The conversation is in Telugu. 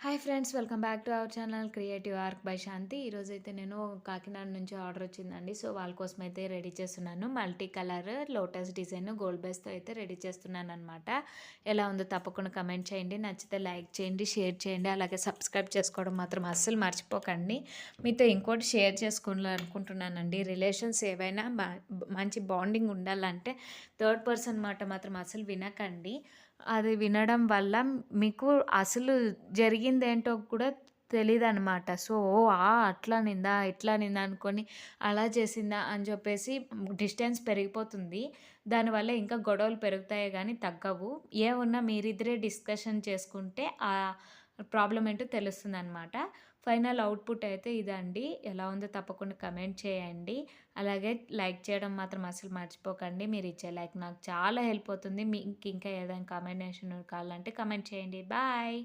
Hi friends, welcome back to our channel creative ark by Shanti. ఈరోజైతే నేను కాకినాడ నుంచి ఆర్డర్ వచ్చిందండి. సో వాళ్ళ కోసం అయితే రెడీ చేస్తున్నాను. Multi colour lotus design gold బేస్తో అయితే రెడీ చేస్తున్నాను అనమాట. ఎలా ఉందో తప్పకుండా కమెంట్ చేయండి. నచ్చితే లైక్ చేయండి, షేర్ చేయండి. అలాగే సబ్స్క్రైబ్ చేసుకోవడం మాత్రం అస్సలు మర్చిపోకండి. మీతో ఇంకోటి షేర్ చేసుకోవాలనుకుంటున్నానండి. రిలేషన్స్ ఏవైనా మంచి బాండింగ్ ఉండాలంటే థర్డ్ పర్సన్ మాట మాత్రం అసలు వినకండి. అది వినడం వల్ల మీకు అసలు జరిగిందేంటో కూడా తెలీదనమాట. సో, అట్లా అనిందా, ఇట్లా అనిందా అనుకోని అలా చేసిందా అని చెప్పేసి డిస్టెన్స్ పెరిగిపోతుంది. దానివల్ల ఇంకా గొడవలు పెరుగుతాయే గానీ తగ్గవు. ఏమున్నా మీరిద్దరే డిస్కషన్ చేసుకుంటే ప్రాబ్లమ్ ఏంటో తెలుస్తుందనమాట. ఫైనల్ అవుట్‌పుట్ అయితే ఇదండి. ఎలా ఉందో తప్పకుండా కమెంట్ చేయండి. అలాగే లైక్ చేయడం మాత్రం అస్సలు మర్చిపోకండి. మీరిచ్చే లైక్ నాకు చాలా హెల్ప్ అవుతుంది. మీకు ఇంకా ఏదైనా కాంబినేషన్ కావాలంటే కమెంట్ చేయండి. బాయ్.